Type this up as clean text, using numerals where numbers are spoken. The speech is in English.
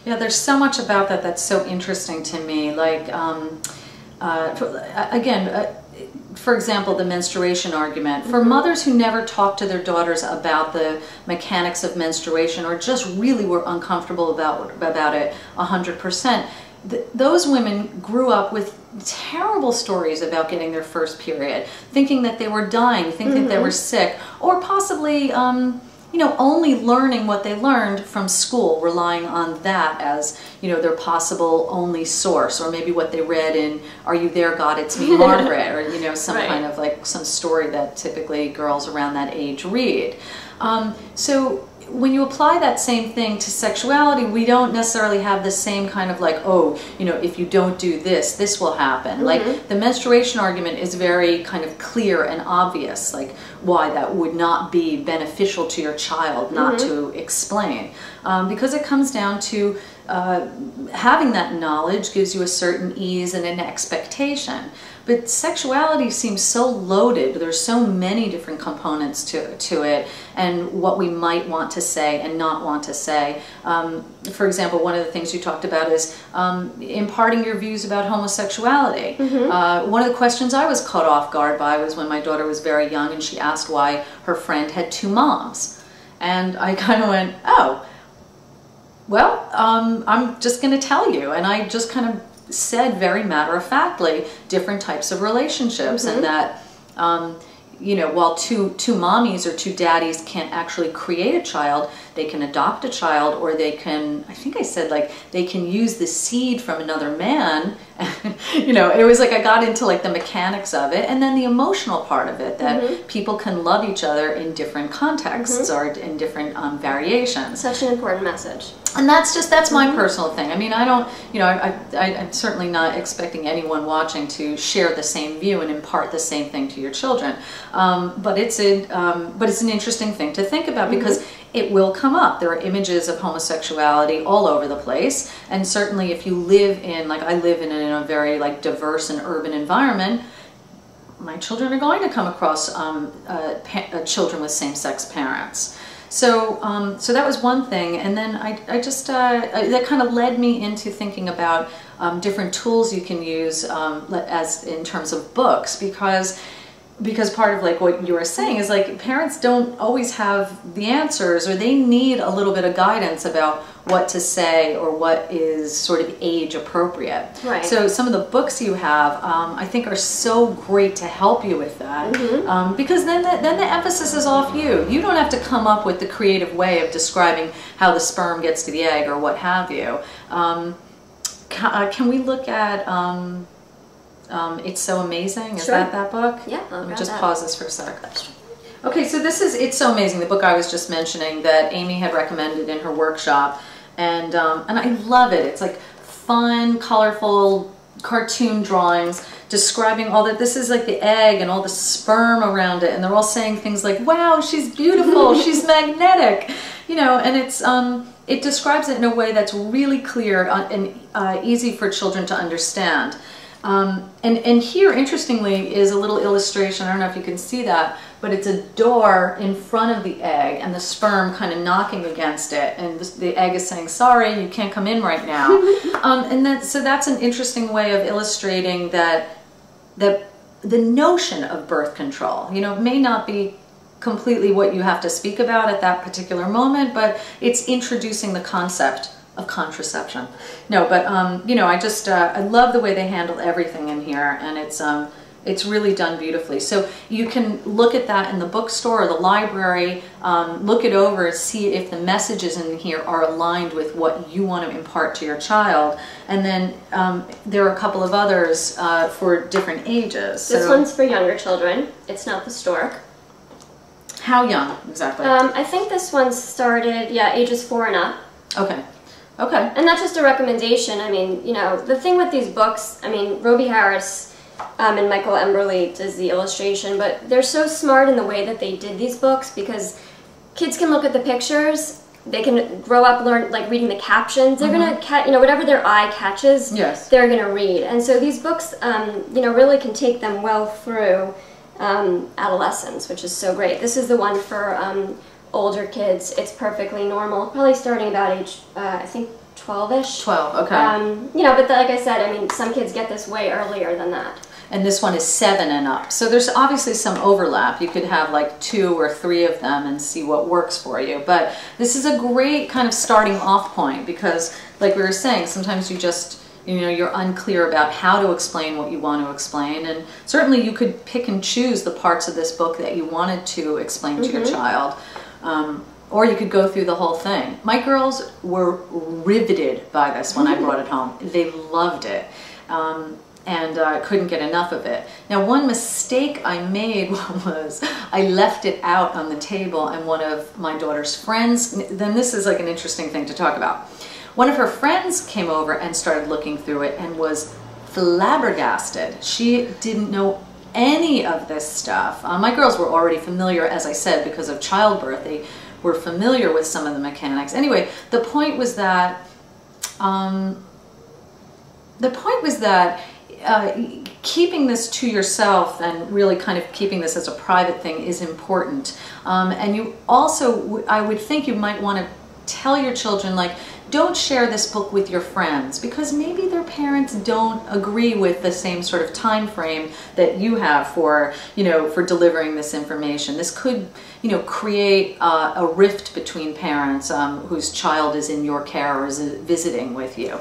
Yeah, there's so much about that that's so interesting to me. Like, for example, the menstruation argument. For mothers who never talk to their daughters about the mechanics of menstruation, or just really were uncomfortable about it 100%, those women grew up with terrible stories about getting their first period, thinking that they were dying, thinking they were sick, or possibly you know, only learning what they learned from school, relying on that as, you know, their possible only source, or maybe what they read in Are You There, God, It's Me, Margaret, or, you know, some kind of like some story that typically girls around that age read. So when you apply that same thing to sexuality, we don't necessarily have the same kind of like, oh, you know, if you don't do this, this will happen. Like the menstruation argument is very kind of clear and obvious, like why that would not be beneficial to your child not to explain. Because it comes down to having that knowledge gives you a certain ease and an expectation. But sexuality seems so loaded. There's so many different components to it, and what we might want to say and not want to say. For example, one of the things you talked about is imparting your views about homosexuality. One of the questions I was caught off guard by was when my daughter was very young and she asked why her friend had 2 moms. And I kind of went, oh, well, I'm just going to tell you. And I just kind of said very matter-of-factly different types of relationships, and that you know, while two mommies or 2 daddies can't actually create a child, they can adopt a child, or they can, I think I said, like, they can use the seed from another man. You know, it was like I got into like the mechanics of it, and then the emotional part of it, that people can love each other in different contexts or in different variations. Such an important message. And that's my personal thing. I mean, I don't, you know, I'm certainly not expecting anyone watching to share the same view and impart the same thing to your children. But it's an interesting thing to think about, because it will come up. There are images of homosexuality all over the place, and certainly if you live in, like I live in a very like diverse and urban environment, my children are going to come across children with same-sex parents. So, so that was one thing, and then I just that kind of led me into thinking about different tools you can use as in terms of books, because part of like what you were saying is like parents don't always have the answers, or they need a little bit of guidance about what to say or what is sort of age appropriate. Right. So some of the books you have, I think, are so great to help you with that, because then the emphasis is off you. You don't have to come up with the creative way of describing how the sperm gets to the egg or what have you. Can we look at It's So Amazing? Is that book? Yeah, let me just pause this for a sec. Okay, so this is It's So Amazing, the book I was just mentioning that Amy had recommended in her workshop, and I love it. It's like fun, colorful cartoon drawings describing all that. This is like the egg and all the sperm around it, and they're all saying things like, "Wow, she's beautiful, she's magnetic," you know, and it's it describes it in a way that's really clear and easy for children to understand. And here, interestingly, is a little illustration. I don't know if you can see that, but it's a door in front of the egg and the sperm kind of knocking against it, and the egg is saying, "Sorry, you can't come in right now." So that's an interesting way of illustrating that the notion of birth control, you know, may not be completely what you have to speak about at that particular moment, but it's introducing the concept of contraception. No, but you know, I love the way they handle everything in here, and it's really done beautifully. So you can look at that in the bookstore or the library, look it over, see if the messages in here are aligned with what you want to impart to your child. And then there are a couple of others for different ages. This one's for younger children. It's not the stork. How young exactly? I think this one started, yeah, ages 4 and up. Okay. Okay. And that's just a recommendation. I mean, you know, the thing with these books, I mean, Roby Harris and Michael Emberley does the illustration, but they're so smart in the way that they did these books, because kids can look at the pictures, they can grow up learn like reading the captions. They're gonna you know, whatever their eye catches, they're gonna read. And so these books, you know, really can take them well through adolescence, which is so great. This is the one for older kids. It's Perfectly Normal, probably starting about age, I think 12-ish. 12, okay. But like I said, I mean, some kids get this way earlier than that. And this one is 7 and up. So there's obviously some overlap. You could have like 2 or 3 of them and see what works for you. But this is a great kind of starting off point because, like we were saying, sometimes you just, you're unclear about how to explain what you want to explain. And certainly you could pick and choose the parts of this book that you wanted to explain to your child. Or you could go through the whole thing. My girls were riveted by this when I brought it home. They loved it. And couldn't get enough of it. Now, one mistake I made was I left it out on the table, and one of my daughter's friends, then this is like an interesting thing to talk about. One of her friends came over and started looking through it and was flabbergasted. She didn't know any of this stuff. My girls were already familiar, as I said, because of childbirth. They were familiar with some of the mechanics. Anyway, the point was that keeping this to yourself and really kind of keeping this as a private thing is important. And you also, I would think you might want to tell your children, like, don't share this book with your friends because maybe their parents don't agree with the same sort of time frame that you have for, for delivering this information. This could, create a rift between parents whose child is in your care or is visiting with you.